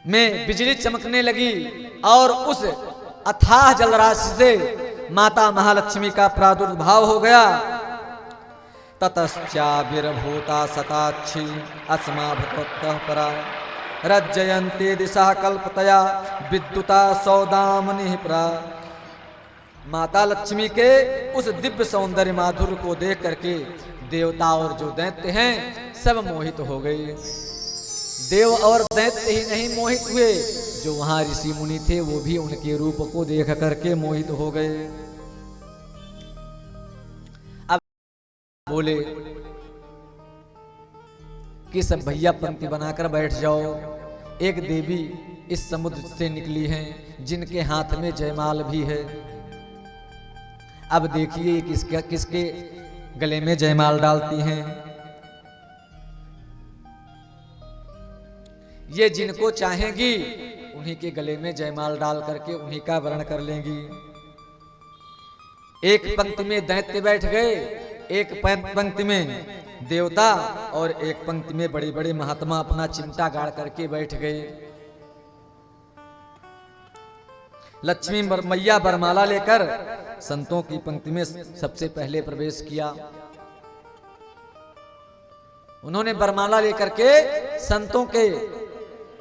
में बिजली चमकने लगी और उस अथाह जलराशि से माता महालक्ष्मी का प्रादुर्भाव हो गया। ततश्चाविर्भूता सताक्षी अस्मा भगवतः परा रज्जयन्ते दिशा कल्पतया विद्युता सौदामनि प्रा। माता लक्ष्मी के उस दिव्य सौंदर्य माधुर्य को देख करके देवता और जो दैत्य हैं सब मोहित हो गए। देव और दैत्य ही नहीं मोहित हुए, जो वहां ऋषि मुनि थे वो भी उनके रूप को देख करके मोहित हो गए। अब बोले कि सब भैया पंक्ति बनाकर बैठ जाओ। एक देवी इस समुद्र से निकली हैं जिनके हाथ में जयमाल भी है। अब देखिए किसके गले में जयमाल डालती हैं। ये जिनको चाहेंगी उन्हीं के गले में जयमाल डाल करके उन्हीं का वर्ण कर लेंगी। एक पंक्ति में दैत्य बैठ गए, एक पंक्ति में देवता और एक पंक्ति में बड़े बड़े महात्मा अपना चिमटा गाड़ करके बैठ गए। लक्ष्मी मैया बरमाला लेकर संतों की पंक्ति में सबसे पहले प्रवेश किया। उन्होंने बरमाला लेकर के संतों के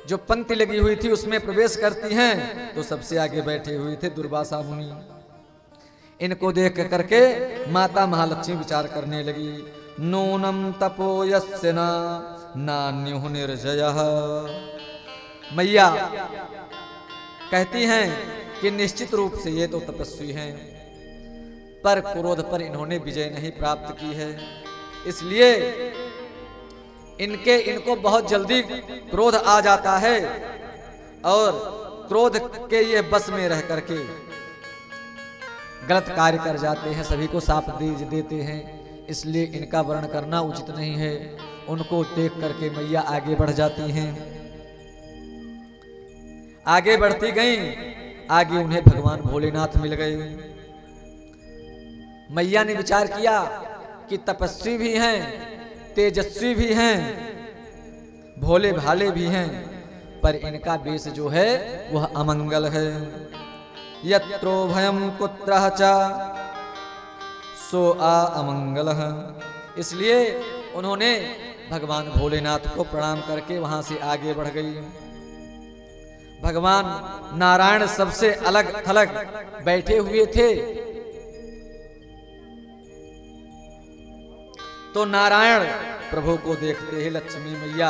जो पंक्ति लगी हुई थी उसमें प्रवेश करती हैं तो सबसे आगे बैठे हुए थे दुर्वासा मुनि। इनको देख करके माता महालक्ष्मी विचार करने लगी, नूनम तपो यस्य नान्युः निर्जयः। मैया कहती हैं कि निश्चित रूप से ये तो तपस्वी हैं, पर क्रोध पर इन्होंने विजय नहीं प्राप्त की है, इसलिए इनको बहुत जल्दी क्रोध आ जाता है और क्रोध के ये बस में रह करके गलत कार्य कर जाते हैं, सभी को साप दे देते हैं, इसलिए इनका वर्ण करना उचित नहीं है। उनको देख करके मैया आगे बढ़ जाती हैं। आगे बढ़ती गईं, आगे उन्हें भगवान भोलेनाथ मिल गए। मैया ने विचार किया कि तपस्वी भी हैं, तेजस्वी भी हैं, भोले भाले भी हैं, पर इनका वेश जो है वह अमंगल है। यत्रो भयम कुत्रः च सो आ अमंगलः। इसलिए उन्होंने भगवान भोलेनाथ को प्रणाम करके वहां से आगे बढ़ गई। भगवान नारायण सबसे अलग थलग बैठे हुए थे, तो नारायण प्रभु को देखते ही लक्ष्मी मैया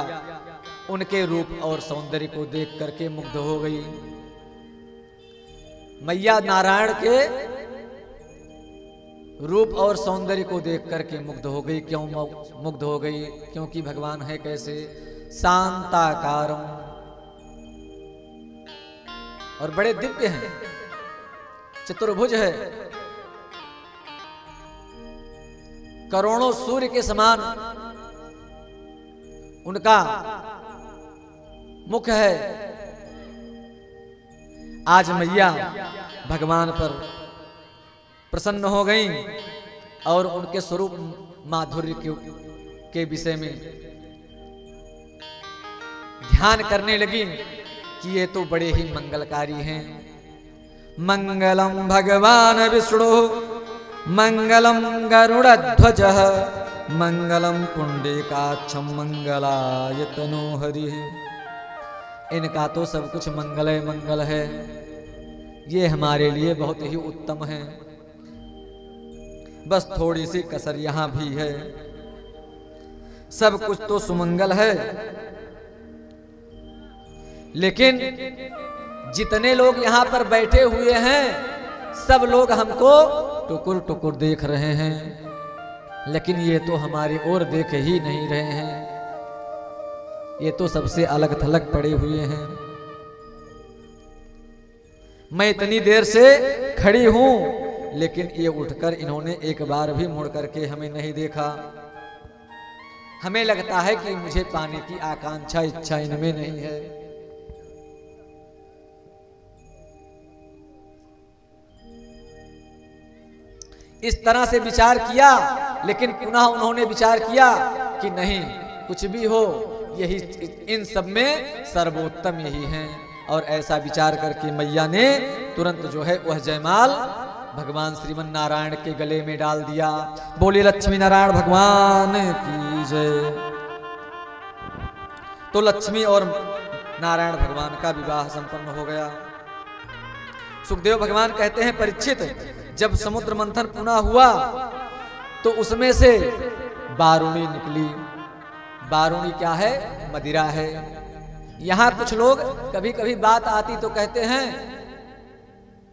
उनके रूप और सौंदर्य को देख करके मुग्ध हो गई। मैया नारायण के रूप और सौंदर्य को देख करके मुग्ध हो गई। क्यों मुग्ध हो गई? क्योंकि भगवान है कैसे, शांताकारम, और बड़े दिव्य हैं, चतुर्भुज है, करोड़ों सूर्य के समान उनका मुख है। आज मैया भगवान पर प्रसन्न हो गईं और उनके स्वरूप माधुर्य के विषय में ध्यान करने लगी कि ये तो बड़े ही मंगलकारी हैं। मंगलम भगवान विष्णु मंगलम गरुड़ध्वजः मंगलम पुंडरीकाक्षं मंगलाय तनोहरिः। इनका तो सब कुछ मंगल मंगल है, ये हमारे लिए बहुत ही उत्तम है। बस थोड़ी सी कसर यहां भी है, सब कुछ तो सुमंगल है, लेकिन जितने लोग यहां पर बैठे हुए हैं सब लोग हमको टुकुर टुकुर देख रहे हैं, लेकिन ये तो हमारी ओर देख ही नहीं रहे हैं, ये तो सबसे अलग थलग पड़े हुए हैं। मैं इतनी देर से खड़ी हूं लेकिन ये उठकर इन्होंने एक बार भी मुड़ करके हमें नहीं देखा। हमें लगता है कि मुझे पाने की आकांक्षा इच्छा इनमें नहीं है। इस तरह से विचार किया, लेकिन पुनः उन्होंने विचार किया कि नहीं, कुछ भी हो यही इन सब में सर्वोत्तम यही हैं। और ऐसा विचार करके मैया ने तुरंत जो है वह जयमाल भगवान श्रीमन नारायण के गले में डाल दिया। बोलिए लक्ष्मी नारायण भगवान की जय। तो लक्ष्मी और नारायण भगवान का विवाह संपन्न हो गया। सुखदेव भगवान कहते हैं परीक्षित, जब समुद्र मंथन पुनः हुआ तो उसमें से बारूणी निकली। बारूणी क्या है? मदिरा है। यहां कुछ लोग कभी कभी बात आती तो कहते हैं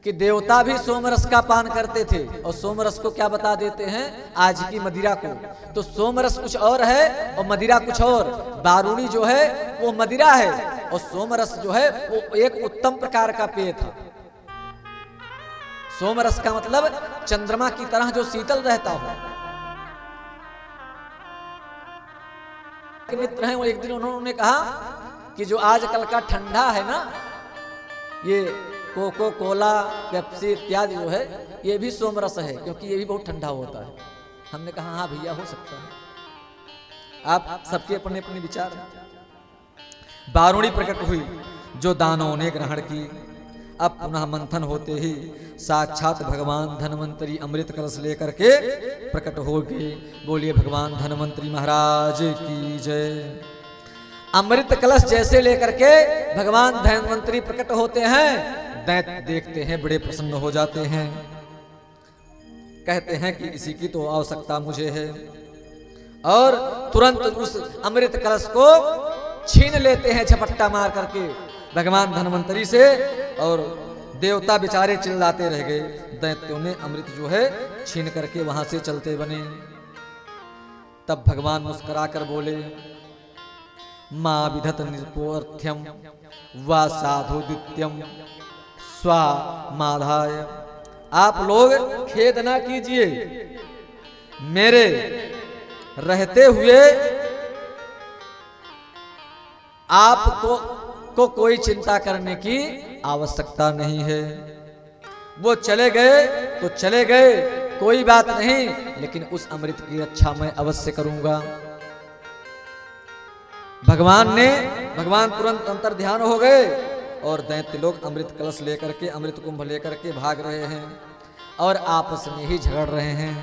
कि देवता भी सोमरस का पान करते थे, और सोमरस को क्या बता देते हैं? आज की मदिरा को। तो सोमरस कुछ और है और मदिरा कुछ और। बारूणी जो है वो मदिरा है, और सोमरस जो है वो एक उत्तम प्रकार का पेय था। सोमरस का मतलब चंद्रमा की तरह जो शीतल रहता हो। मित्र हैं वो, एक दिन उन्होंने कहा कि जो आजकल का ठंडा है ना, ये कोको कोला पेप्सी इत्यादि जो है, ये भी सोमरस है, क्योंकि ये भी बहुत ठंडा होता है। हमने कहा हाँ भैया हो सकता है, आप सबके अपने अपने विचार। बारूणी प्रकट हुई जो दानवों ने ग्रहण की। अब पुनः मंथन होते ही साक्षात भगवान धन्वंतरी अमृत कलश लेकर के प्रकट हो गए। बोलिए भगवान धन्वंतरी महाराज की जय। अमृत कलश जैसे लेकर के भगवान धन्वंतरी प्रकट होते हैं, दैत्य देखते हैं, बड़े प्रसन्न हो जाते हैं। कहते हैं कि इसी की तो आवश्यकता मुझे है, और तुरंत उस अमृत कलश को छीन लेते हैं झपट्टा मार करके भगवान धन्वंतरी से। और देवता बेचारे चिल्लाते रह गए। दैत्यों ने अमृत जो है छीन करके वहां से चलते बने। तब भगवान मुस्कुरा कर बोले, मां विधत निरपोर्थ्यम वा साधु दित्यम स्वा माधाय। आप लोग खेद ना कीजिए, मेरे रहते हुए आपको कोई चिंता करने की आवश्यकता नहीं है। वो चले गए तो चले गए, कोई बात नहीं, लेकिन उस अमृत की रक्षा मैं अवश्य करूंगा। भगवान तुरंत अंतर ध्यान हो गए, और दैत्य लोग अमृत कलश लेकर के, अमृत कुंभ लेकर के भाग रहे हैं, और आपस में ही झगड़ रहे हैं।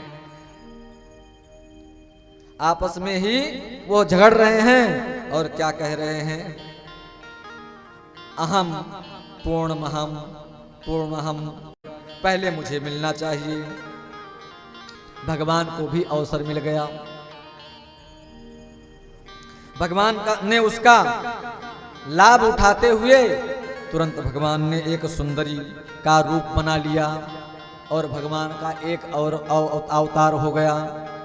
आपस में ही वो झगड़ रहे हैं, और क्या कह रहे हैं? अहम पूर्णमहम पूर्णहम, पहले मुझे मिलना चाहिए। भगवान को भी अवसर मिल गया। भगवान ने उसका लाभ उठाते हुए तुरंत भगवान ने एक सुंदरी का रूप बना लिया, और भगवान का एक और अवतार हो गया,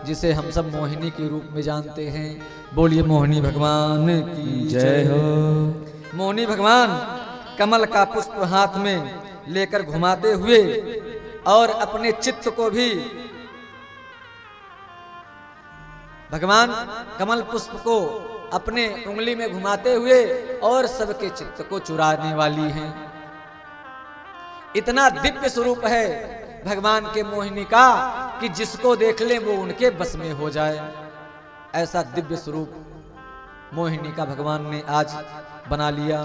जिसे हम सब मोहिनी के रूप में जानते हैं। बोलिए मोहिनी भगवान की जय हो। मोहिनी भगवान कमल का पुष्प हाथ में लेकर घुमाते हुए, और अपने चित्त को भी भगवान कमल पुष्प को अपने उंगली में घुमाते हुए और सबके चित्त को चुराने वाली हैं। इतना दिव्य स्वरूप है भगवान के मोहिनी का कि जिसको देख ले वो उनके बस में हो जाए। ऐसा दिव्य स्वरूप मोहिनी का भगवान ने आज बना लिया।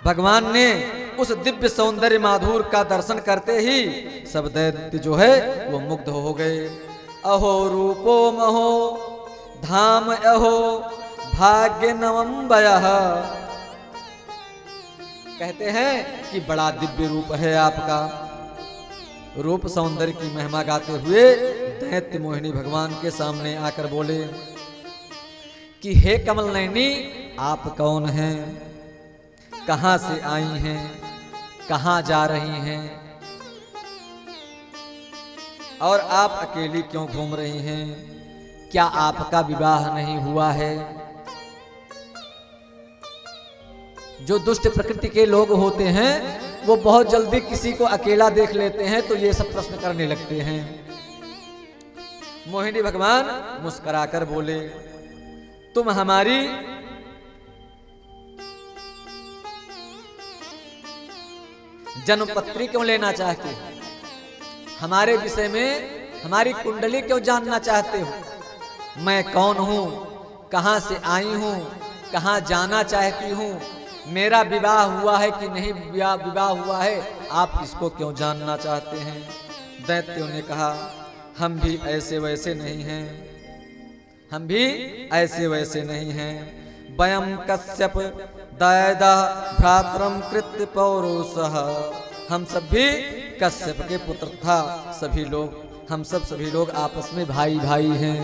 भगवान ने उस दिव्य सौंदर्य माधुर का दर्शन करते ही सब दैत्य जो है वो मुग्ध हो गए। अहो रूपो महो धाम अहो भाग्य नवम्बयः। कहते हैं कि बड़ा दिव्य रूप है आपका। रूप सौंदर्य की महिमा गाते हुए दैत्य मोहिनी भगवान के सामने आकर बोले कि हे कमल नयनी, आप कौन हैं, कहां से आई हैं, कहां जा रही हैं, और आप अकेली क्यों घूम रही हैं? क्या आपका विवाह नहीं हुआ है? जो दुष्ट प्रकृति के लोग होते हैं वो बहुत जल्दी किसी को अकेला देख लेते हैं, तो ये सब प्रश्न करने लगते हैं। मोहिनी भगवान मुस्कुराकर बोले, तुम हमारी जन्मपत्री क्यों लेना चाहते हो? हमारे विषय में हमारी कुंडली क्यों जानना चाहते हो? मैं कौन हूं, कहाँ से आई हूँ, कहाँ जाना चाहती हूँ, मेरा विवाह हुआ है कि नहीं विवाह हुआ है, आप इसको क्यों जानना चाहते हैं। दैत्यों ने कहा हम भी ऐसे वैसे नहीं हैं, हम भी ऐसे वैसे नहीं हैं। वयम कश्यप दैदा भ्रातरम कृत्य पौरुषः, हम सब भी कश्यप के पुत्र था, सभी लोग, हम सब सभी लोग आपस में भाई भाई हैं।